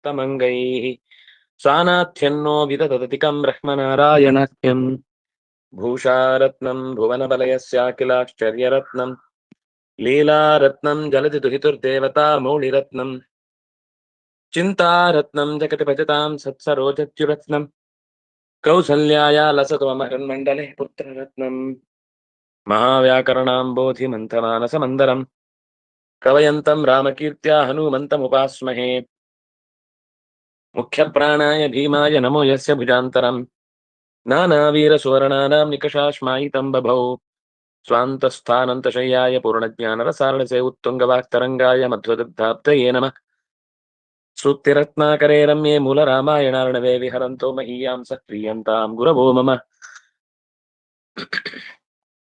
तमङ्गैः सानाथ्यन्नो विदधतिकं ब्रह्मनारायणाख्यम् भूषारत्नं भुवनबलयस्याखिलाश्चर्यरत्नं लीलारत्नं जलधिदुहितुर्देवता मौलिरत्नं चिन्तारत्नं जगति भजतां सत्सरोजच्युरत्नं कौसल्याया लसतोमहन्मण्डले पुत्ररत्नम् महाव्याकरणाम्बोधिमन्थमानसमन्दरम् कवयन्तं रामकीर्त्या हनूमन्तमुपास्महे मुख्यप्राणाय भीमाय नमो यस्य भुजान्तरम् नानावीरसुवर्णानां निकषाश्मायितं बभौ स्वान्तस्थानन्तशय्याय पूर्णज्ञानरसारणसे उत्तुङ्गवाक्तरङ्गाय मध्वदुग्धाब्दये नमः सूक्तिरत्नाकरे रम्ये मूलरामायणार्णवे विहरन्तो महीयां सक्रियन्तां गुरवो मम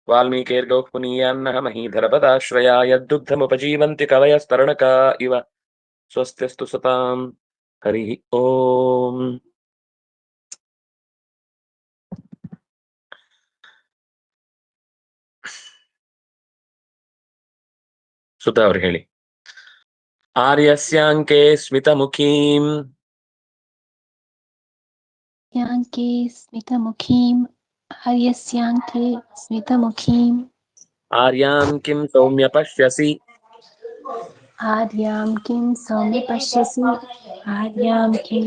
वाल्मीकिर्गौः पुनीयान्नः महीधरपदाश्रया यद्दुग्धमुपजीवन्ति कवयस्तरणका इव स्वस्त्यस्तु सताम् हरिः ओम् ಸುತ ಅವ್ರು ಹೇಳಿ ಆರ್ಯಸ್ಯಾಂಕೆ ಸ್ಮಿತಮುಖೀಂ यांके स्मितमुखीम् आर्यस्यांके स्मितमुखीम् आर्यां किं सौम्य पश्यसि आर्यां किं सौम्य पश्यसि आर्यां किं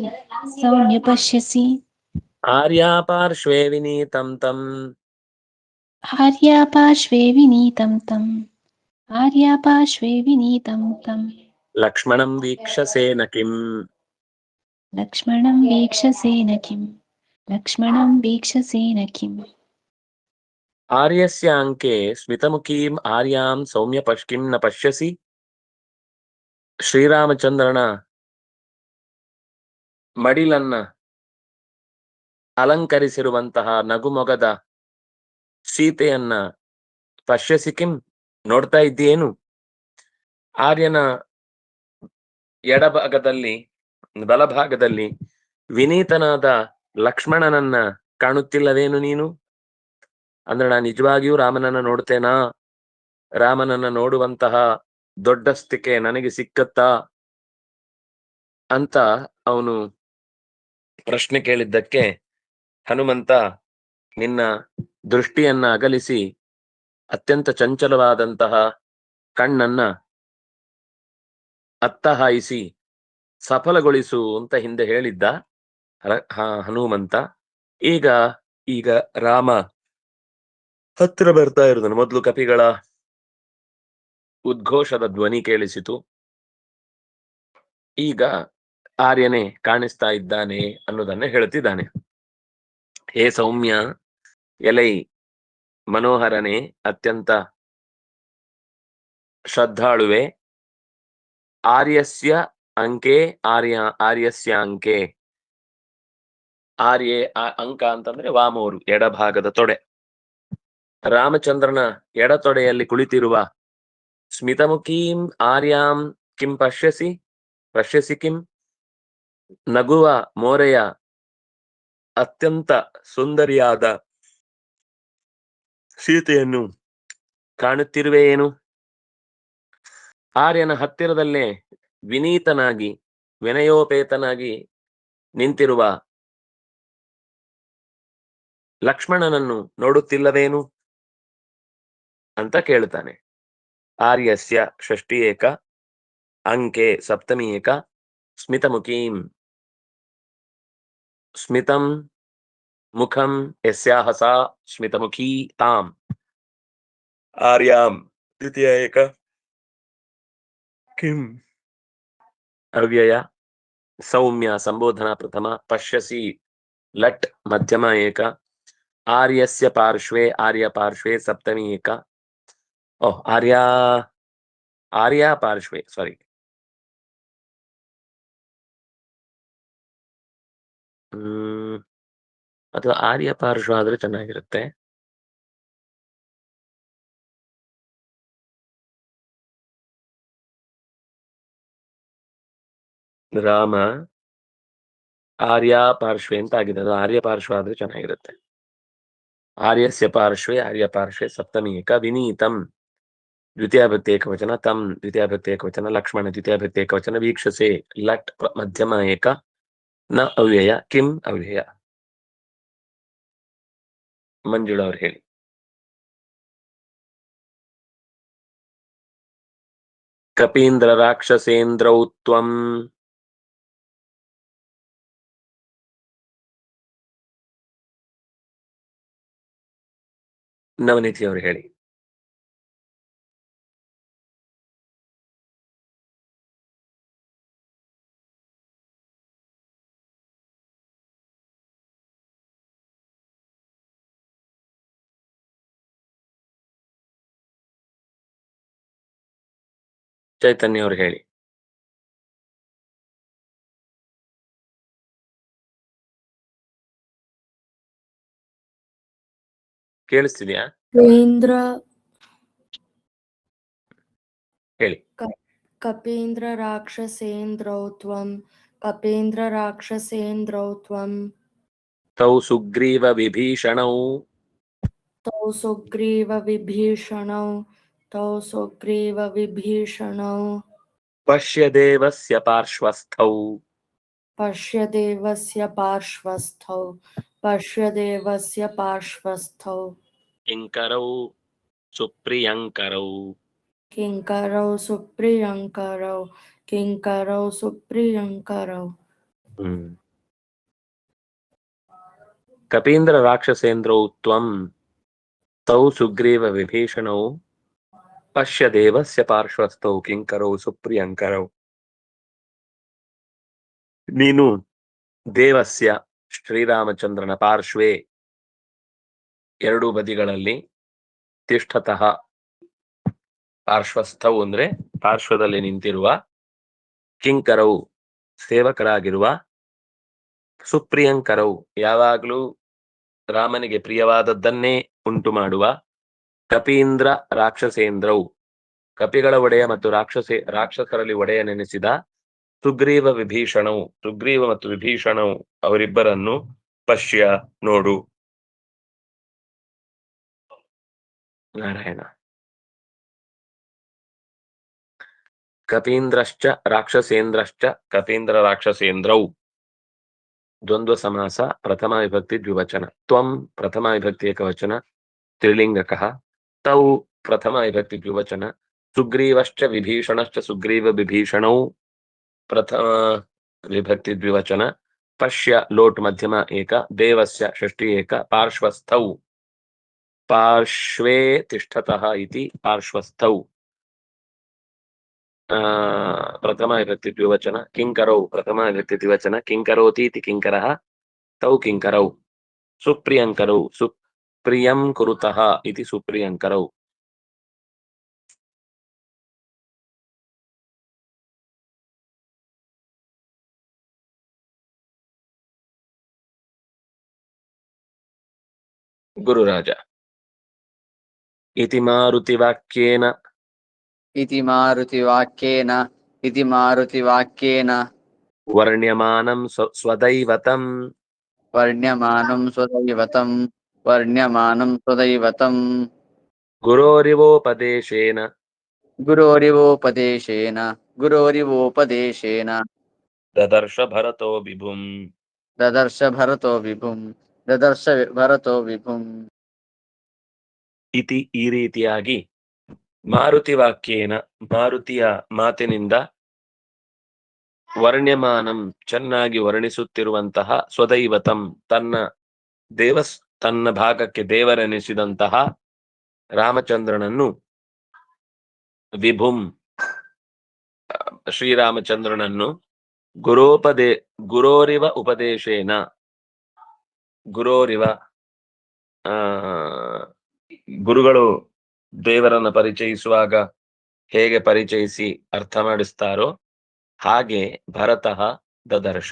सौम्य पश्यसि आर्या पार्श्वे विनीतं तम् आर्यापार्श्वे विनीतं तम् आर्यापार्श्वे विनीतं तं लक्ष्मणं वीक्षसेन किम् लक्ष्मणं वीक्षसेन किम् लक्ष्मणं वीक्षसेन किम् आर्यस्यांके ಸ್ಮಿತಮುಖೀಂ ಆರ್ಯಾಂ ಸೌಮ್ಯ ಕಿಂ ನ ಪಶ್ಯಸಿ ಶ್ರೀರಾಮಚಂದ್ರನ ಮಡಿಲನ್ನ ಅಲಂಕರಿಸಿರುವಂತಹ ನಗುಮೊಗದ ಸೀತೆಯನ್ನ ಪಶ್ಯಸಿ ಕಿಂ ನೋಡ್ತಾ ಇದ್ದೀಯೇನು ಆರ್ಯನ ಎಡಭಾಗದಲ್ಲಿ ಬಲಭಾಗದಲ್ಲಿ ವಿನೀತನಾದ ಲಕ್ಷ್ಮಣನನ್ನ ಕಾಣುತ್ತಿಲ್ಲವೇನು ನೀನು ಅಂದ್ರೆ ನಾನು ನಿಜವಾಗಿಯೂ ರಾಮನನ್ನ ನೋಡ್ತೇನಾ ರಾಮನನ್ನ ನೋಡುವಂತಹ ದೊಡ್ಡಸ್ತಿಕೆ ನನಗೆ ಸಿಕ್ಕತ್ತಾ ಅಂತ ಅವನು ಪ್ರಶ್ನೆ ಕೇಳಿದ್ದಕ್ಕೆ ಹನುಮಂತ ನಿನ್ನ ದೃಷ್ಟಿಯನ್ನ ಅಗಲಿಸಿ ಅತ್ಯಂತ ಚಂಚಲವಾದಂತಹ ಕಣ್ಣನ್ನ ಅತ್ತ ಹಾಯಿಸಿ ಸಫಲಗೊಳಿಸು ಅಂತ ಹಿಂದೆ ಹೇಳಿದ್ದ ಹನುಮಂತ. ಈಗ ರಾಮ ಹತ್ತಿರ ಬರ್ತಾ ಇರುದನು. ಮೊದಲು ಕಪಿಗಳ ಉದ್ಘೋಷದ ಧ್ವನಿ ಕೇಳಿಸಿತು. ಈಗ ಆರ್ಯನೇ ಕಾಣಿಸ್ತಾ ಇದ್ದಾನೆ ಅನ್ನೋದನ್ನ ಹೇಳ್ತಿದ್ದಾನೆ. ಹೇ ಸೌಮ್ಯ, ಎಲೈ ಮನೋಹರನೇ, ಅತ್ಯಂತ ಶ್ರದ್ಧಾಳುವೆ, ಆರ್ಯಸ್ಯ ಅಂಕೆ ಆರ್ಯಸ್ಯ ಅಂಕೆ. ಆರ್ಯೆ ಅಂಕ ಅಂತಂದ್ರೆ ವಾಮೋರು, ಎಡಭಾಗದ ತೊಡೆ. ರಾಮಚಂದ್ರನ ಎಡತೊಡೆಯಲ್ಲಿ ಕುಳಿತಿರುವ ಸ್ಮಿತಮುಖೀಂ ಆರ್ಯಾಂ ಕಿಂ ಪಶ್ಯಸಿ ಕಿಂ, ನಗುವ ಮೋರೆಯ ಅತ್ಯಂತ ಸುಂದರಿಯಾದ ಸೀತೆಯನ್ನು ಕಾಣುತ್ತಿರುವೆ ಏನು? ಆರ್ಯನ ಹತ್ತಿರದಲ್ಲೇ ವಿನೀತನಾಗಿ ವಿನಯೋಪೇತನಾಗಿ ನಿಂತಿರುವ ಲಕ್ಷ್ಮಣನನ್ನು ನೋಡುತ್ತಿಲ್ಲವೇನು ಅಂತ ಕೇಳ್ತಾನೆ. ಆರ್ಯಸ್ಯ ಷಷ್ಠಿ ಏಕ, ಅಂಕೆ ಸಪ್ತಮಿ ಏಕ, ಸ್ಮಿತಮುಖೀಂ. ಸ್ಮಿತಂ ಮುಖಂ ಯಸ್ಯಾಹ ಸಾ ಸ್ಮಿತಮುಖೀ ತಾಂ. ಆರ್ಯಾಂ ದ್ವಿತೀಯ ಏಕ, ಕಿಂ ಅವ್ಯಯ ಸೌಮ್ಯ ಸಂಬೋಧನಾ ಪ್ರಥಮ, ಪಶ್ಯಸಿ ಲಟ್ ಮಧ್ಯಮ ಏಕ, ಆರ್ಯಸ್ಯ ಪಾರ್ಶ್ವೇ ಆರ್ಯ ಪಾರ್ಶ್ವೇ ಸಪ್ತಮಿ ಏಕ. ಆರ್ಯ ಪಾರ್ಶ್ವೇ, ಸಾರಿ, ಅಥವಾ ಆರ್ಯ ಪಾರ್ಶ್ವ ಆದ್ರೆ ಚೆನ್ನಾಗಿರುತ್ತೆ. ರಾಮ ಆರ್ಯ ಪಾರ್ಶ್ವೆ ಅಂತ ಆಗಿದೆ, ಅದು ಆರ್ಯ ಪಾರ್ಶ್ವ ಆದ್ರೆ ಚೆನ್ನಾಗಿರುತ್ತೆ. ಆರ್ಯಸ್ಯ ಪಾರ್ಶ್ವೇ ಆರ್ಯ ಪಾರ್ಶ್ವೇ ಸಪ್ತಮಿ ಏಕ, ವಿನೀತಂ ದ್ವಿತೀಯಾಭಕ್ತಿ ಏಕವಚನ ತಂ ದ್ವಿತೀಯಾಭಕ್ತಿ ಏಕವಚನ ಲಕ್ಷ್ಮಣ ದ್ವಿತೀಯಾಭಕ್ತಿ ಏಕವಚನ ವೀಕ್ಷಸೆ ಲಟ್ ಮಧ್ಯಮ ಏಕ ನ ಅವ್ಯಯ ಕಿಂ ಅವ್ಯಯ. ಮಂಜುಳಾ ಅವ್ರು ಹೇಳಿ. ಕಪೀಂದ್ರ ರಾಕ್ಷಸೇಂದ್ರೌ ತ್ವಂ. ನವನಿಧಿ ಅವರು ಹೇಳಿ. ಚೈತನ್ಯ ಅವರು ಹೇಳಿ. ಕೇಳಿಸ್ತಿದ್ಯಾ? ಕಪೀಂದ್ರ ಹೇಳಿ. ಕಪೀಂದ್ರ ರಾಕ್ಷಸೇಂದ್ರೌ ತ್ವಂ ಕಪೀಂದ್ರ ರಾಕ್ಷಸೇಂದ್ರೌ ತ್ವಂ ತೌ ಸುಗ್ರೀವ ವಿಭೀಷಣೌ. ತೌ ಸುಗ್ರೀವ ವಿಭೀಷಣೌ ತೌ ಸುಗ್ರೀವ ವಿಭೀಷಣೌ ಪಶ್ಯ ದೇವಸ್ಯ ಪಾರ್ಶ್ವಸ್ಥೌ. ಪಶ್ಯ ದೇವಸ್ಯ ಪಾರ್ಶ್ವಸ್ಥೌ ಪಶ್ಯ ದೇವಸ್ಯ ಪಾರ್ಶ್ವಸ್ಥೌ ಕಿಂಕರೌ ಸುಪ್ರಿಯಂಕರೌ. ಕಿಂಕರೌ ಸುಪ್ರಿಯಂಕರೌ ಕಿಂಕರೌ ಸುಪ್ರಿಯಂಕರೌ. ಕಪೀಂದ್ರ ರಾಕ್ಷಸೇಂದ್ರೌ ತ್ವಂ ತೌ ಸುಗ್ರೀವ ವಿಭೀಷಣೌ ಪಶ್ಯ ದೇವಸ್ಯ ಪಾರ್ಶ್ವಸ್ಥೌ ಕಿಂಕರೌ ಸುಪ್ರಿಯಂಕರೌ. ನೀನು ದೇವಸ್ಯ ಶ್ರೀರಾಮಚಂದ್ರನ ಪಾರ್ಶ್ವೇ ಎರಡೂ ಬದಿಗಳಲ್ಲಿ ತಿಷ್ಠತಃ ಪಾರ್ಶ್ವಸ್ಥೌ ಅಂದ್ರೆ ಪಾರ್ಶ್ವದಲ್ಲಿ ನಿಂತಿರುವ ಕಿಂಕರೌ ಸೇವಕರಾಗಿರುವ ಸುಪ್ರಿಯಂಕರೌ ಯಾವಾಗಲೂ ರಾಮನಿಗೆ ಪ್ರಿಯವಾದದ್ದನ್ನೇ ಉಂಟು ಮಾಡುವ ಕಪೀಂದ್ರ ರಾಕ್ಷಸೇಂದ್ರೌ ಕಪಿಗಳ ಒಡೆಯ ಮತ್ತು ರಾಕ್ಷಸರಲ್ಲಿ ಒಡೆಯನೆನಿಸಿದ ಸುಗ್ರೀವ ವಿಭೀಷಣವು ಸುಗ್ರೀವ ಮತ್ತು ವಿಭೀಷಣವು ಅವರಿಬ್ಬರನ್ನು ಪಶ್ಯ ನೋಡು. ನಾರಾಯಣ. ಕಪೀಂದ್ರಶ್ಚ ರಾಕ್ಷಸೇಂದ್ರಶ್ಚ ಕಪೀಂದ್ರ ರಾಕ್ಷಸೇಂದ್ರೌ ದ್ವಂದ್ವ ಸಮಾಸ ಪ್ರಥಮ ವಿಭಕ್ತಿ ದ್ವಿವಚನ. ತ್ವಂ ಪ್ರಥಮ ವಿಭಕ್ತಿ ಏಕವಚನ ತ್ರಿಲಿಂಗಕಃ. ತೌ ಪ್ರಥಮ ವಿಭಕ್ತಿ ದ್ವಿವಚನ. ಸುಗ್ರೀವಶ್ಚ ವಿಭೀಷಣಶ್ಚ ಸುಗ್ರೀವ ವಿಭೀಷಣೌ ಪ್ರಥಮ ವಿಭಕ್ತಿ ದ್ವಿವಚನ. ಪಶ್ಯ ಲೋಟ್ ಮಧ್ಯಮ ಏಕ. ದೇವಸ್ಯ ಷಷ್ಠಿ ಏಕ. ಪಾರ್ಶ್ವಸ್ಥೌ ಪಾರ್ಶ್ವೇ ತಿಷ್ಠತಃ ಇತಿ ಪಾರ್ಶ್ವಸ್ಥೌ ಪ್ರಥಮ ವಿಭಕ್ತಿ ದ್ವಿವಚನ. ಕಿಂಕರೌ ಪ್ರಥಮ ವಿಭಕ್ತಿ ದ್ವಿವಚನ. ಕಿಂಕರೋತಿ ಇತಿ ಕಿಂಕರಃ. ತೌ ಕಿಂಕರೌ. ಸುಪ್ರಿಯಂಕರೌ ಸುಪ್ರಿಯಂ ಕುರುತಃ ಇತಿ ಸುಪ್ರಿಯಂಕರೌ. ಗುರುರಾಜ. ಇತಿ ಮಾರುತಿವಾಕ್ಯೇನ इति मारुतिवाक्येन इति मारुतिवाक्येन ವರ್ಣ್ಯಮಾನಂ ಸ್ವದೈವತಂ. वर्ण्यमानं स्वदैवतं वर्ण्यमानं स्वदैवतं ಗುರೋರಿವೋಪದೇಶೇನ गुरोरिवोपदेशेन ದದರ್ಶ ಭರತೋ ವಿಭುಂ. ददर्श भरतो विभुम् ಇತಿ ಈ ರೀತಿಯಾಗಿ ಮಾರುತಿ ವಾಕ್ಯೇನ ಮಾರುತಿಯ ಮಾತಿನಿಂದ ವರ್ಣ್ಯಮಾನಂ ಚೆನ್ನಾಗಿ ವರ್ಣಿಸುತ್ತಿರುವಂತಹ ಸ್ವದೈವತಂ ತನ್ನ ಭಾಗಕ್ಕೆ ದೇವರೆನಿಸಿದಂತಹ ರಾಮಚಂದ್ರನನ್ನು ವಿಭುಂ ಶ್ರೀರಾಮಚಂದ್ರನನ್ನು ಗುರೋರಿವ ಉಪದೇಶೇನ ಗುರೋರಿವ ಗುರುಗಳು ದೇವರನ್ನ ಪರಿಚಯಿಸುವಾಗ ಹೇಗೆ ಪರಿಚಯಿಸಿ ಅರ್ಥ ಮಾಡಿಸ್ತಾರೋ ಹಾಗೆ ಭರತಃ ದದರ್ಶ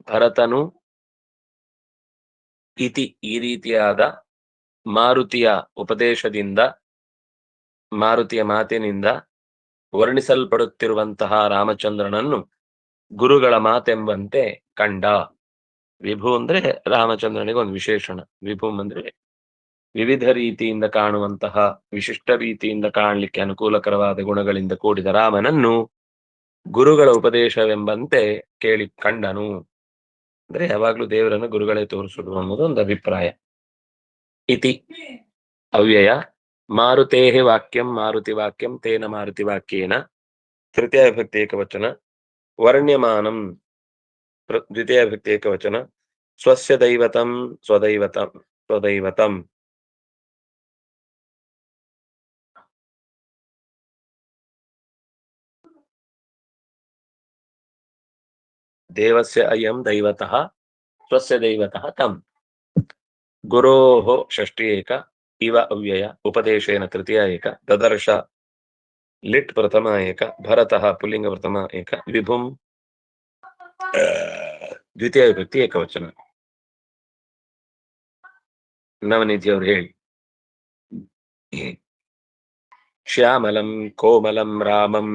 ಭರತನು ಇತಿ ಈ ರೀತಿಯಾದ ಮಾರುತಿಯ ಉಪದೇಶದಿಂದ ಮಾರುತಿಯ ಮಾತಿನಿಂದ ವರ್ಣಿಸಲ್ಪಡುತ್ತಿರುವಂತಹ ರಾಮಚಂದ್ರನನ್ನು ಗುರುಗಳ ಮಾತೆಂಬಂತೆ ಕಂಡ. ವಿಭು ಅಂದ್ರೆ ರಾಮಚಂದ್ರನಿಗೆ ಒಂದು ವಿಶೇಷಣ. ವಿಭುಂ ಅಂದ್ರೆ ವಿವಿಧ ರೀತಿಯಿಂದ ಕಾಣುವಂತಹ ವಿಶಿಷ್ಟ ರೀತಿಯಿಂದ ಕಾಣಲಿಕ್ಕೆ ಅನುಕೂಲಕರವಾದ ಗುಣಗಳಿಂದ ಕೂಡಿದ ರಾಮನನ್ನು ಗುರುಗಳ ಉಪದೇಶವೆಂಬಂತೆ ಕೇಳಿ ಕಂಡನು. ಅಂದ್ರೆ ಯಾವಾಗ್ಲೂ ದೇವರನ್ನು ಗುರುಗಳೇ ತೋರಿಸುವುದು ಅನ್ನೋದು ಒಂದು ಅಭಿಪ್ರಾಯ. ಇತಿ ಅವ್ಯಯ ಮಾರುತೇಹಿ ವಾಕ್ಯಂ ಮಾರುತಿ ವಾಕ್ಯಂ ತೇನ ಮಾರುತಿ ವಾಕ್ಯೇನ ತೃತೀಯ ವಿಭಕ್ತಿ ಏಕವಚನ ವರ್ಣ್ಯಮಾನಂ ದ್ವಿತೀಯ ವಿಭಕ್ತಿ ಏಕವಚನ ಸ್ವಸ್ಯ ದೈವತಂ ಸ್ವದೈವತಂ ಸ್ವದೈವತಂ ದೇವಸ್ಯ ಅಯಂ ದೈವತಃ ಸ್ವಸ್ಯ ದೈವತಃ ತಂ ಗುರೋಃ ಷಷ್ಠಿ ಏಕ ಇವ ಅವ್ಯಯ ಉಪದೇಶೇನ ತೃತೀಯ ಏಕ ದದರ್ಶ ಲಿಟ್ ಪ್ರಥಮ ಏಕ ಭರತಃ ಪುಲ್ಲಿಂಗ ಪ್ರಥಮ ಏಕ ವಿಭುಂ ದ್ವಿತೀಯ ವಿಭಕ್ತಿ ಏಕವಚನ. ನವನಿಧಿ ಅವರು ಹೇಳಿ. ಶ್ಯಾಮಲಂ ಕೋಮಲಂ ರಾಮಂ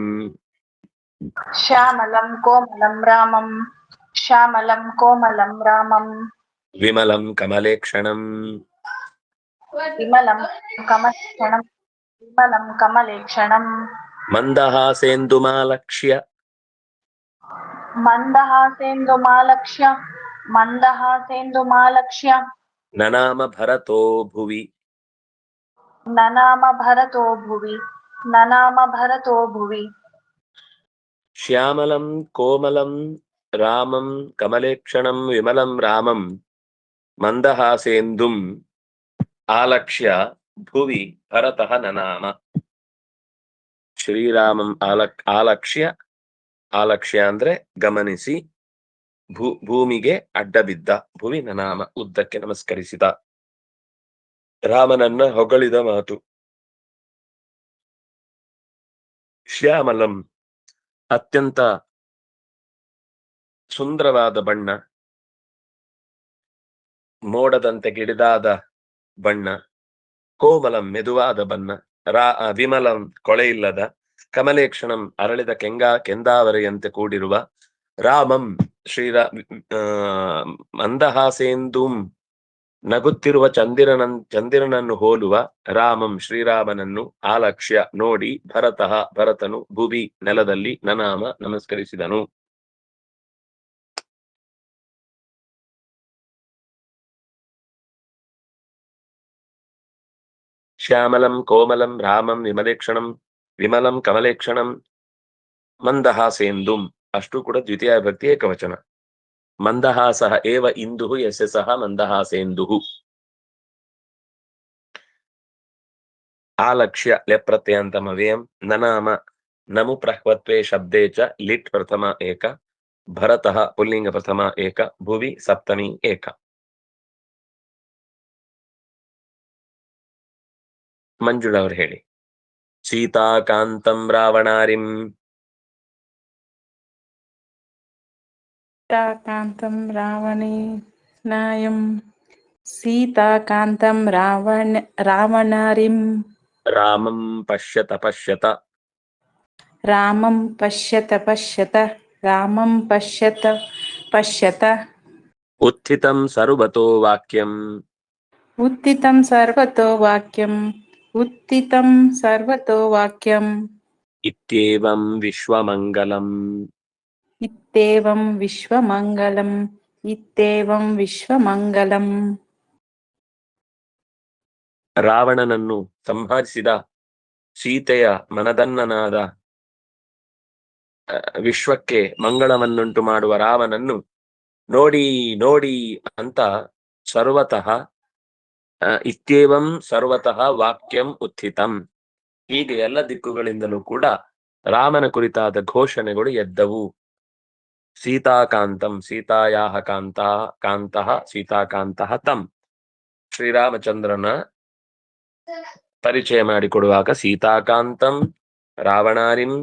ಶ್ಯಾಮಲಂ ಕೋಮಲಂ ರಾಮಂ ಶ್ಯಾಮಲಂ ಕೋಮಲಂ ರಾಮಂ ವಿಮಲಂ ಕಮಲೇಕ್ಷಣಂ ವಿಮಲಂ ಕಮಲೇಕ್ಷಣಂ ವಿಮಲಂ ಕಮಲೇಕ್ಷಣಂ ಮಂದಹಾಸೇಂದುಮಾಲಕ್ಷ್ಯ ಮಂದಹಾಸೇಂದುಮಾಲಕ್ಷ್ಯ ಮಂದಹಾಸೇಂದುಮಾಲಕ್ಷ್ಯ ನನಾಮ ಭರತೋ ಭುವಿ ನನಾಮ ಭರತೋ ಭುವಿ ನನಾಮ ಭರತೋ ಭುವಿ ಶ್ಯಾಮಲಂ ಕೋಮಲಂ ರಾಮಂ ಕಮಲೇಕ್ಷಣಂ ವಿಮಲಂ ರಾಮಂ ಮಂದಹಾಸೇಂದುಂ ಆಲಕ್ಷ್ಯ ಭುವಿ ಭರತಃ ನನಾಮ. ಶ್ರೀರಾಮಂ ಆಲಕ್ಷ್ಯ ಆಲಕ್ಷ್ಯ ಅಂದ್ರೆ ಗಮನಿಸಿ, ಭೂಮಿಗೆ ಅಡ್ಡ ಬಿದ್ದ, ಭುವಿ ನನಾಮ ಉದ್ದಕ್ಕೆ ನಮಸ್ಕರಿಸಿದ. ರಾಮನನ್ನ ಹೊಗಳಿದ ಮಾತು. ಶ್ಯಾಮಲಂ ಅತ್ಯಂತ ಸುಂದರವಾದ ಬಣ್ಣ, ಮೋಡದಂತೆ ಗಿಡಿದಾದ ಬಣ್ಣ. ಕೋಮಲಂ ಮೆದುವಾದ ಬಣ್ಣ. ವಿಮಲಂ ಕೊಳೆಯಿಲ್ಲದ. ಕಮಲೇಕ್ಷಣಂ ಅರಳಿದ ಕೆಂದಾವರೆಯಂತೆ ಕೂಡಿರುವ. ರಾಮಂ ಮಂದಹಾಸೇಂದುಂ ನಗುತ್ತಿರುವ ಚಂದಿರನನ್ನು ಹೋಲುವ. ರಾಮಂ ಶ್ರೀರಾಮನನ್ನು ಆಲಕ್ಷ್ಯ ನೋಡಿ. ಭರತಃ ಭರತನು ಭುವಿ ನೆಲದಲ್ಲಿ ನನಾಮ ನಮಸ್ಕರಿಸಿದನು. ಶ್ಯಾಮಲಂ ಕೋಮಲಂ ರಾಮಂ ವಿಮಲೇಕ್ಷಣಂ ವಿಮಲಂ ಕಮಲೇಕ್ಷಣಂ ಮಂದಹಾಸೇಂದುಂ ಅಷ್ಟು ಕೂಡ ದ್ವಿತೀಯ ವಿಭಕ್ತಿ ಏಕವಚನ. ಮಂದಹಾಸಃ ಏವ ಇಂದುಃ ಯಸ್ಯ ಸಹ ಮಂದಹಾಸೇಂದುಃ. ಆಲಕ್ಷ್ಯ ಲೆಪ್ರತ್ಯಂತಮವ್ಯಯಂ. ನನಾಮ ನಮು ಪ್ರಹ್ವತ್ವೇ ಶಬ್ದೇ ಚ ಲಿಟ್ ಪ್ರಥಮ ಏಕ. ಭರತಃ ಪುಲ್ಲಿಂಗ ಪ್ರಥಮ ಏಕ. ಭುವಿ ಸಪ್ತಮಿ ಏಕ. ಮಂಜುಳ ಅವರು ಹೇಳಿ. ಸೀತಾಕಾಂತಂ ರಾವಣಾರಿಂ ಸೀತಾಕಾಂತಂ ರಾವಣಾಯಂ ಸೀತಾಕಾಂತಂ ರಾವಣಾರಿಂ ರಾಮಂ ಪಶ್ಯತ ಪಶ್ಯತ ರಾಮಂ ಪಶ್ಯತ ಪಶ್ಯತ ರಾಮಂ ಪಶ್ಯತ ಪಶ್ಯತ ಉತ್ಥಿತಂ ಸರ್ವತೋ ವಾಕ್ಯಂ ಉತ್ತಿತಂ ಸರ್ವತೋ ವಾಕ್ಯಂ ಉತ್ತಿತಂ ಸರ್ವತೋ ವಾಕ್ಯಂ ಇತ್ಯೇವಂ ವಿಶ್ವಮಂಗಲಂ ಇತ್ಯೇವಂ ವಿಶ್ವಮಂಗಲಂ ಇತ್ಯೇವಂ ವಿಶ್ವಮಂಗಲಂ. ರಾವಣನನ್ನು ಸಂಹರಿಸಿದ ಸೀತೆಯ ಮನದನ್ನನಾದ ವಿಶ್ವಕ್ಕೆ ಮಂಗಳವನ್ನುಂಟು ಮಾಡುವ ರಾಮನನ್ನು ನೋಡಿ ನೋಡಿ ಅಂತ ಸರ್ವತಃ ಇತ್ಯೇವಂ ಸರ್ವತಃ ವಾಕ್ಯಂ ಉತ್ಥಿತಂ. ಹೀಗೆ ಎಲ್ಲ ದಿಕ್ಕುಗಳಿಂದಲೂ ಕೂಡ ರಾಮನ ಕುರಿತಾದ ಘೋಷಣೆಗಳು ಎದ್ದವು. ಸೀತಾಕಾಂತಂ ಸೀತಾಯಾಹ ಕಾಂತಃ ಸೀತಾಕಾಂತಃ ತಂ. ಶ್ರೀರಾಮಚಂದ್ರನ ಪರಿಚಯ ಮಾಡಿಕೊಡುವಾಗ ಸೀತಾಕಾಂತಂ ರಾವಣಾರಿಂ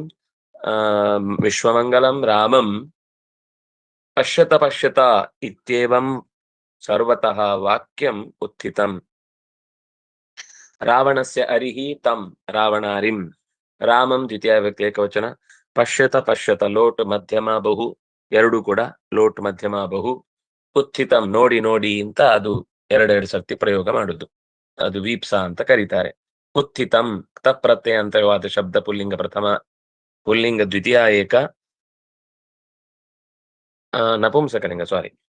ವಿಶ್ವಮಂಗಲಂ ರಾಮಂ ಪಶ್ಯತ ಪಶ್ಯತ ಇತ್ಯೇವಂ ಸರ್ವತಃ ವಾಕ್ಯಂ ಉತ್ಥಿತಂ. ರಾವಣಸ್ಯ ಅರಿಹಿ ತಂ ರಾವಣಾರಿಂ. ರಾಮಂ ದ್ವಿತೀಯ ವಿಭಕ್ತಿ ಏಕವಚನ. ಪಶ್ಯತ ಪಶ್ಯತ ಲೋಟ್ ಮಧ್ಯಮ ಬಹು ಎರಡು ಕೂಡ ಲೋಟ್ ಮಧ್ಯಮ ಬಹು. ಉತ್ಥಿತಂ ನೋಡಿ ನೋಡಿ ಅಂತ ಅದು ಎರಡೆರಡು ಸರ್ತಿ ಪ್ರಯೋಗ ಮಾಡುದು. ಅದು ವೀಪ್ಸಾ ಅಂತ ಕರೀತಾರೆ. ಉತ್ಥಿತಂ ತಪ್ರತ್ಯಯಂತರವಾದ ಶಬ್ದ ಪುಲ್ಲಿಂಗ ಪ್ರಥಮ, ಪುಲ್ಲಿಂಗ ದ್ವಿತೀಯ ಏಕ, ನಪುಂಸಕಲಿಂಗ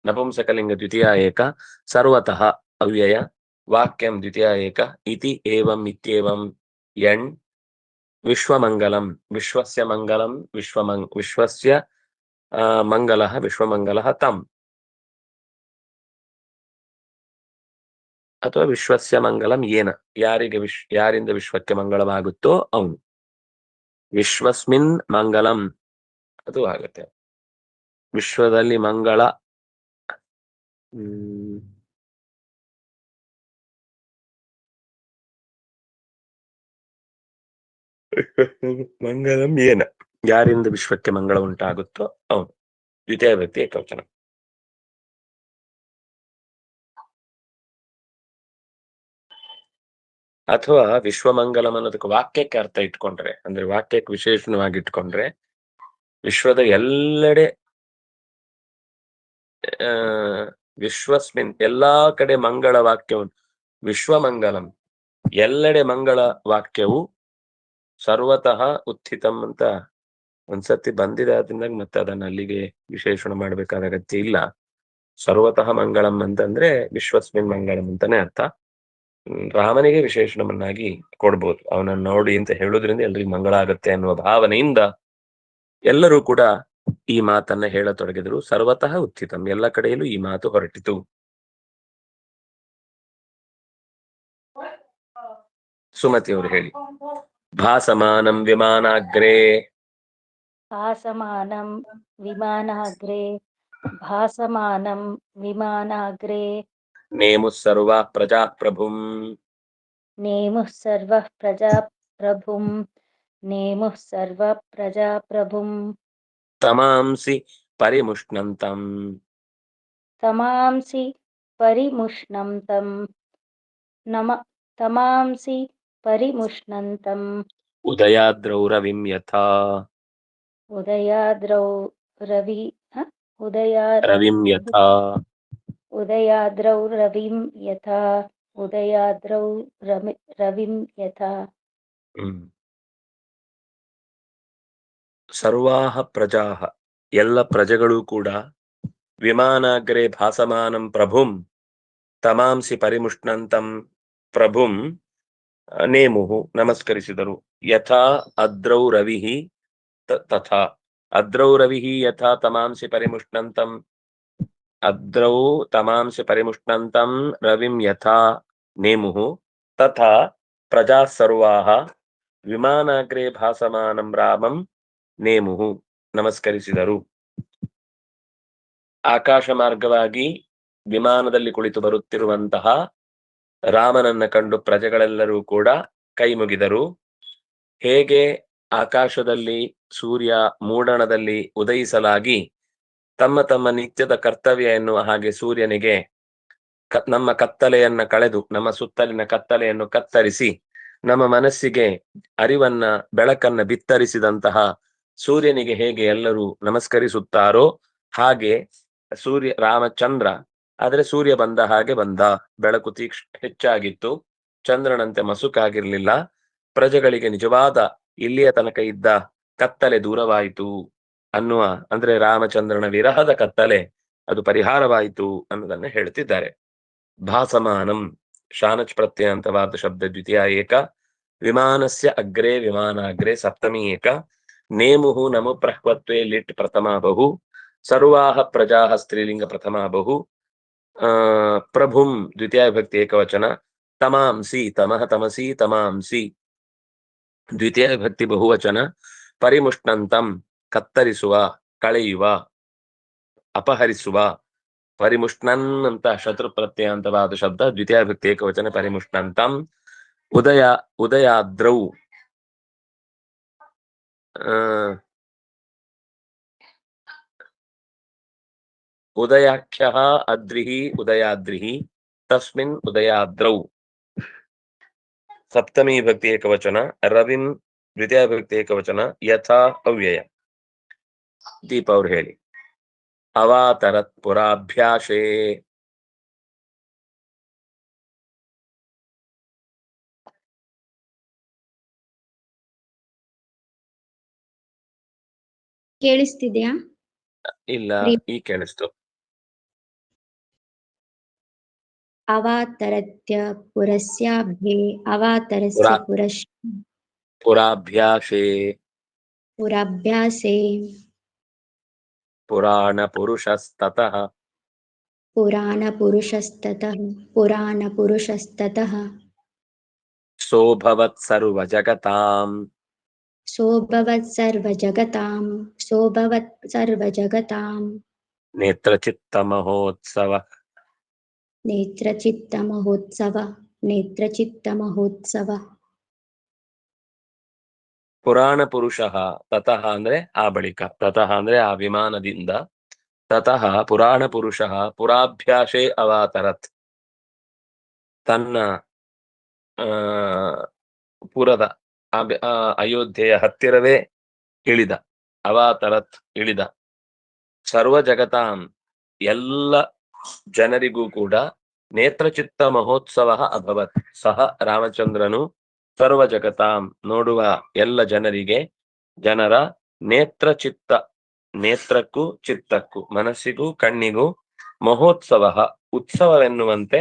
ನಪುಂಸಕಲಿಂಗ ದ್ವಿತೀಯ ಏಕ, ಸರ್ವತಃ ಅವ್ಯಯ, ವಾಕ್ಯಂ ದ್ವಿತೀಯ ಏಕ, ಇತಿ ಏವಂ ಇತ್ಯೇವಂ ಯಣ್, ವಿಶ್ವಮಂಗಲಂ ವಿಶ್ವಸ್ಯ ಮಂಗಲಂ ವಿಶ್ವಸ್ಯ ಮಂಗಲಃ ವಿಶ್ವಮಂಗಲಃ ತಂ, ಅಥವಾ ವಿಶ್ವಸ್ಯ ಮಂಗಲಂ ಏನ, ಯಾರಿಂದ ವಿಶ್ವಕ್ಕೆ ಮಂಗಳವಾಗುತ್ತೋ ಅವನು. ವಿಶ್ವಸ್ಮಿನ್ ಮಂಗಲಂ ಅದು ಆಗುತ್ತೆ. ವಿಶ್ವದಲ್ಲಿ ಮಂಗಳ, ಮಂಗಲಂ ಏನ, ಯಾರಿಂದ ವಿಶ್ವಕ್ಕೆ ಮಂಗಳ ಉಂಟಾಗುತ್ತೋ ಅವನು. ದ್ವಿತೀಯ ವ್ಯಕ್ತಿ ಏಕವಚನ. ಅಥವಾ ವಿಶ್ವಮಂಗಲಂ ಅನ್ನೋದಕ್ಕೆ ವಾಕ್ಯಕ್ಕೆ ಅರ್ಥ ಇಟ್ಕೊಂಡ್ರೆ, ಅಂದ್ರೆ ವಾಕ್ಯಕ್ಕೆ ವಿಶೇಷಣವಾಗಿ ಇಟ್ಕೊಂಡ್ರೆ, ವಿಶ್ವದ ಎಲ್ಲೆಡೆ ವಿಶ್ವಸ್ಮಿನ್ ಎಲ್ಲಾ ಕಡೆ ಮಂಗಳ ವಾಕ್ಯವು, ವಿಶ್ವಮಂಗಲಂ ಎಲ್ಲೆಡೆ ಮಂಗಳ ವಾಕ್ಯವು, ಸರ್ವತಃ ಉತ್ಥಿತಂ ಅಂತ ಒಂದ್ಸತಿ ಬಂದಿದೆ, ಆದ್ರಿಂದ ಮತ್ತೆ ಅದನ್ನ ಅಲ್ಲಿಗೆ ವಿಶೇಷಣ ಮಾಡ್ಬೇಕಾದ ಅಗತ್ಯ ಇಲ್ಲ. ಸರ್ವತಃ ಮಂಗಳಂ ಅಂತಂದ್ರೆ ವಿಶ್ವಸ್ಮಿನ್ ಮಂಗಳಂ ಅಂತಾನೆ ಅರ್ಥ. ರಾಮನಿಗೆ ವಿಶೇಷಣವನ್ನಾಗಿ ಕೊಡ್ಬೋದು, ಅವನನ್ನು ನೋಡಿ ಅಂತ ಹೇಳುದ್ರಿಂದ ಎಲ್ರಿಗೂ ಮಂಗಳ ಆಗತ್ತೆ ಅನ್ನುವ ಭಾವನೆಯಿಂದ ಎಲ್ಲರೂ ಕೂಡ ಈ ಮಾತನ್ನ ಹೇಳತೊಡಗಿದರು. ಸರ್ವತಃ ಉತ್ಥಿತಂ, ಎಲ್ಲ ಕಡೆಯಲ್ಲೂ ಈ ಮಾತು ಹೊರಟಿತು. ಸುಮತಿ ಅವರು ಹೇಳಿ. ಭಾಸಮಾನಂ ವಿಮಾನಾಗ್ರೇ, ಭಾಸಮಾನಂ ವಿಮಾನಾಗ್ರೇ, ಭಾಸಮಾನಂ ವಿಮಾನಾಗ್ರೇ, ನೇಮುಃ ಸರ್ವಾಃ ಪ್ರಜಾಪ್ರಭುಂ, ನೇಮುಃ ಸರ್ವಃ ಪ್ರಜಾಪ್ರಭುಂ, ನೇಮುಃ ಸರ್ವಃ ಪ್ರಜಾಪ್ರಭುಂ, ತಮಾಂಸಿ ಪರಿಮುಷ್ಣಂತಂ, ತಮಾಂಸಿ ಪರಿಮುಷ್ಣಂತಂ, ತಮಾಂಸಿ ಪರಿಮುಷ್ಣಂತಂ, ಉದಯಾದ್ರೌ ರವಿಂ ಯಥಾ, ಉದಯಾದ್ರೌ ರವಿಂ ಯಥಾ, ಉದಯಾದ್ರೌ ರವಿಂ ಯಥಾ, ಉದಯಾದ್ರೌ ರವಿಂ ಯಥಾ. ಸರ್ವಾಹ ಪ್ರಜಾಹ ಎಲ್ಲ ಪ್ರಜೆಗಳು ಕೂಡ, ವಿಮಾನಾಗ್ರೇ ಭಾಸಮಾನಂ ಪ್ರಭುಂ ತಮಾಂಸಿ ಪರಿಮುಷ್ಣಂತಂ ಪ್ರಭುಂ ನೇಮುಹು ನಮಸ್ಕರಿಸಿದರು. ಯಥಾ ಅದ್ರೌ ರವಿಃ ತಥಾ, ಅದ್ರೌ ರವಿಃ ಯಥಾ ತಮಾಂಸಿ ಪರಿಮುಷ್ಣಂತಂ, ಅದ್ರೌ ತಮಾಂಸಿ ಪರಿಮುಷ್ಣಂತಂ ರವಿಂ ಯಥಾ ನೇಮುಹು ತಥಾ ಪ್ರಜಾ ಸರ್ವಾಹ ವಿಮಾನಾಗ್ರೇ ಭಾಸಮಾನಂ ರಾಮಂ ನೇಮುಹು ನಮಸ್ಕರಿಸಿದರು. ಆಕಾಶ ಮಾರ್ಗವಾಗಿ ವಿಮಾನದಲ್ಲಿ ಕುಳಿತು ಬರುತ್ತಿರುವಂತಹ ರಾಮನನ್ನ ಕಂಡು ಪ್ರಜೆಗಳೆಲ್ಲರೂ ಕೂಡ ಕೈ ಮುಗಿದರು. ಹೇಗೆ ಆಕಾಶದಲ್ಲಿ ಸೂರ್ಯ ಮೂಡಣದಲ್ಲಿ ಉದಯಿಸಲಾಗಿ ತಮ್ಮ ತಮ್ಮ ನಿತ್ಯದ ಕರ್ತವ್ಯ ಎನ್ನುವ ಹಾಗೆ ಸೂರ್ಯನಿಗೆ ನಮ್ಮ ಕತ್ತಲೆಯನ್ನ ಕಳೆದು, ನಮ್ಮ ಸುತ್ತಲಿನ ಕತ್ತಲೆಯನ್ನು ಕತ್ತರಿಸಿ ನಮ್ಮ ಮನಸ್ಸಿಗೆ ಅರಿವನ್ನ ಬೆಳಕನ್ನ ಬಿತ್ತರಿಸಿದಂತಹ ಸೂರ್ಯನಿಗೆ ಹೇಗೆ ಎಲ್ಲರೂ ನಮಸ್ಕರಿಸುತ್ತಾರೋ ಹಾಗೆ ರಾಮಚಂದ್ರ, ಆದ್ರೆ ಸೂರ್ಯ ಬಂದ ಹಾಗೆ ಬಂದ, ಬೆಳಕು ಹೆಚ್ಚಾಗಿತ್ತು, ಚಂದ್ರನಂತೆ ಮಸುಕಾಗಿರ್ಲಿಲ್ಲ. ಪ್ರಜೆಗಳಿಗೆ ನಿಜವಾದ ಇಲ್ಲಿಯ ತನಕ ಇದ್ದ ಕತ್ತಲೆ ದೂರವಾಯಿತು ಅನ್ನುವ, ಅಂದ್ರೆ ರಾಮಚಂದ್ರನ ವಿರಹದ ಕತ್ತಲೆ ಅದು ಪರಿಹಾರವಾಯಿತು ಅನ್ನೋದನ್ನ ಹೇಳ್ತಿದ್ದಾರೆ. ಭಾಸಮಾನಂ ಶಾನಚ್ ಪ್ರತ್ಯಯಂತವಾದ ಶಬ್ದ ದ್ವಿತೀಯ ಏಕ, ವಿಮಾನಸ್ಯ ಅಗ್ರೇ ವಿಮಾನಾಗ್ರೇ ಸಪ್ತಮಿ ಏಕ, ನೇಮುಹು ನಮು ಪ್ರಹ್ವತ್ವೇ ಲಿಟ್ ಪ್ರಥಮ ಬಹು, ಸರ್ವಾಹ ಪ್ರಜಾಹ ಸ್ತ್ರೀಲಿಂಗ ಪ್ರಥಮ ಬಹು, ಪ್ರಭುಂ ದ್ವಿತೀಯ ವಿಭಕ್ತಿ ಏಕವಚನ, ತಮಾಂಸಿ ತಮಃ ತಮಸಿ ತಮಾಂಸಿ ದ್ವಿತೀಯ ವಿಭಕ್ತಿ ಬಹುವಚನ, ಪರಿಮುಷ್ಣಂತಂ ಕತ್ತರಿಸುವ ಕಳೆಯುವ ಅಪಹರಿಸುವ, ಪರಿಮುಷ್ಣನ್ ಅಂತ ಶತ್ರು ಪ್ರತ್ಯಯಂತವಾದ ಶಬ್ದ ದ್ವಿತೀಯ ವಿಭಕ್ತಿ ಏಕವಚನ ಪರಿಮುಷ್ಣಂತಂ, ಉದಯಾದ್ರೌ ಉದಯಾಖ್ಯಃ ಅದ್ರಿಃ ಉದಯಾದ್ರಿಃ ತಸ್ಮಿನ್ ಉದಯಾದ್ರೌ, ಸಪ್ತಮಿ ವಿಭಕ್ತಿ ಏಕವಚನ, ರವಿಂ ದ್ವಿತೀಯ ವಿಭಕ್ತಿ ಏಕವಚನ, ಯಥಾ ಅವ್ಯಯ. ದೀಪ ಅವ್ರು ಹೇಳಿ. ಅವಾತರತ್ ಪುರಾಭ್ಯಾಸೇ, ಕೇಳಿಸ್ತಿದ್ಯಾ? ಇಲ್ಲ, ಈ ಕೇಳಿಸ್ತು. ಅವಾತರತ್ಯ ಪುರಸ್ಯಾಭ್ಯೆ ಅವಾತರಸ್ಯ ಪುರಾಭ್ಯಾಸೇ ಪುರಾಭ್ಯಾಸೆ ಪುರಾಣಪುರುಷಸ್ತತಃ ಪುರಾಣಪುರುಷಸ್ತತಃ ಸೋಭವತ್ ಸರ್ವಜಗತಾಂ ಸೋಭವತ್ ಸರ್ವಜಗತಾಂ ನೇತ್ರಚಿತ್ತಮಹೋತ್ಸವ ನೇತ್ರಚಿತ್ತಮಹೋತ್ಸವ ಪುರಾಣ ಪುರುಷ ತತಃ ಅಂದ್ರೆ ಆ ಬಳಿಕ, ತತಃ ಅಂದ್ರೆ ಆ ವಿಮಾನದಿಂದ, ತತಃ ಪುರಾಣ ಪುರುಷ ಪುರಾಭ್ಯಾಸೇ ಅವಾತರತ್ ತನ್ನ ಪುರದ ಅಯೋಧ್ಯೆಯ ಹತ್ತಿರವೇ ಇಳಿದ, ಅವಾತರತ್ ಇಳಿದ, ಸರ್ವ ಜಗತಾಂ ಎಲ್ಲ ಜನರಿಗೂ ಕೂಡ ನೇತ್ರಚಿತ್ತ ಮಹೋತ್ಸವ ಅಭವತ್, ಸಹ ರಾಮಚಂದ್ರನು ಸರ್ವ ಜಗತಾಂ ನೋಡುವ ಎಲ್ಲ ಜನರಿಗೆ, ಜನರ ನೇತ್ರಚಿತ್ತ, ನೇತ್ರಕ್ಕೂ ಚಿತ್ತಕ್ಕೂ ಮನಸ್ಸಿಗೂ ಕಣ್ಣಿಗೂ ಮಹೋತ್ಸವ ಉತ್ಸವವೆನ್ನುವಂತೆ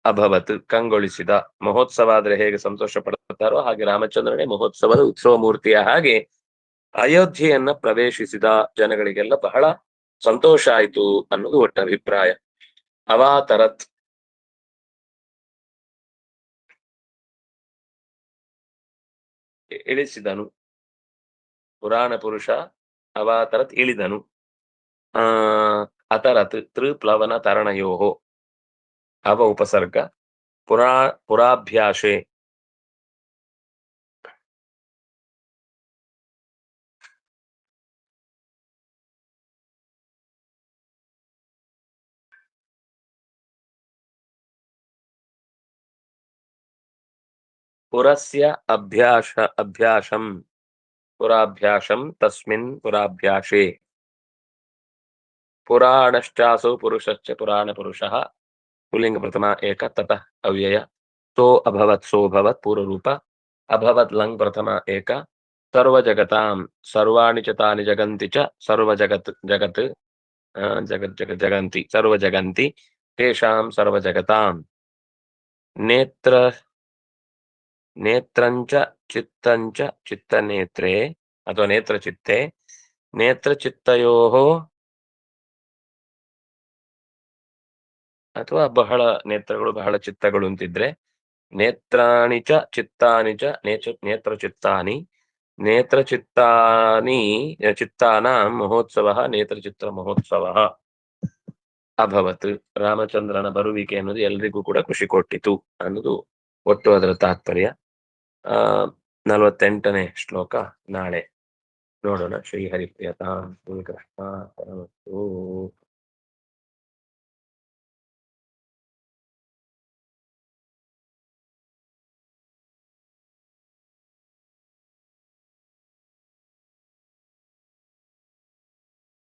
ಅಭವತ್ ಕಂಗೊಳಿಸಿದ. ಮಹೋತ್ಸವ ಆದ್ರೆ ಹೇಗೆ ಸಂತೋಷ ಪಡುತ್ತಾರೋ ಹಾಗೆ ರಾಮಚಂದ್ರನೇ ಮಹೋತ್ಸವದ ಉತ್ಸವ ಮೂರ್ತಿಯ ಹಾಗೆ ಅಯೋಧ್ಯೆಯನ್ನ ಪ್ರವೇಶಿಸಿದ. ಜನಗಳಿಗೆಲ್ಲ ಬಹಳ ಸಂತೋಷ ಆಯಿತು ಅನ್ನೋದು ಒಟ್ಟ ಅಭಿಪ್ರಾಯ. ಅವಾತರತ್ ಇಳಿಸಿದನು, ಪುರಾಣ ಪುರುಷ ಅವಾತರತ್ ಇಳಿದನು. ಅತರತ್ ತ್ರಿಪ್ಲವನ ತರಣಯೋಹೋ ಅವ ಉಪಸರ್ಗ, ಪುರಾಭ್ಯಾಸೆ ಪುರಸ್ಯ ಅಭ್ಯಾಸಂ ಪುರಾಭ್ಯಾಸಂ ತಸ್ಮಿನ್ ಪುರಾಭ್ಯಾಸೆ ಪುರಾಣಶ್ಚಾಸೌ ಪುರುಷಶ್ಚ ಪುರಾಣ ಪುರುಷಃ ಪುಲ್ಲಿಂಗ ಪ್ರಥಮ ಏಕ ತತಃ ಅವ್ಯಯ ಸೋ ಅಭವತ್ ಸೋಭವತ್ ಪೂರ್ವರೂಪ ಅಭವತ್ ಲಂಗ್ ಪ್ರಥಮ ಏಕ ಸರ್ವ ಜಗತಾಂ ಸರ್ವಾಣಿ ಚ ತಾನಿ ಜಗಂತಿ ಚ ಸರ್ವ ಜಗತ್ ಜಗತ್ ಜಗತ್ ಜಗತ್ ಜಗಂತಿ ಸರ್ವ ಜಗಂತಿ ತೇಷಾಂ ಸರ್ವ ಜಗತಾಂ ನೇತ್ರಂಚ ಚಿತ್ತಂಚ ಚಿತ್ತನೇತ್ರೇ ಅಥವಾ ನೇತ್ರಚಿತ್ತೆ ನೇತ್ರಚಿತ್ತಯೋಃ ಅಥವಾ ಬಹಳ ನೇತ್ರಗಳು ಬಹಳ ಚಿತ್ತಗಳು ಅಂತಿದ್ರೆ ನೇತ್ರಾಣಿ ಚ ಚಿತ್ತಾನಿ ಚ ನೇತ್ರಚಿತ್ತಾನಿ ನೇತ್ರಚಿತ್ತಾನಿ ಚಿತ್ತಾನಾಂ ಮಹೋತ್ಸವಃ ನೇತ್ರಚಿತ್ರ ಮಹೋತ್ಸವಃ ಅಭವತ್. ರಾಮಚಂದ್ರನ ಬರುವಿಕೆ ಅನ್ನೋದು ಎಲ್ರಿಗೂ ಕೂಡ ಖುಷಿ ಕೊಟ್ಟಿತು ಅನ್ನೋದು ಒಟ್ಟು ಅದರ ತಾತ್ಪರ್ಯ. 48ನೇ ಶ್ಲೋಕ ನಾಳೆ ನೋಡೋಣ. ಶ್ರೀ ಹರಿಪ್ರಿಯತಾಂ ಶ್ರೀ ಕೃಷ್ಣ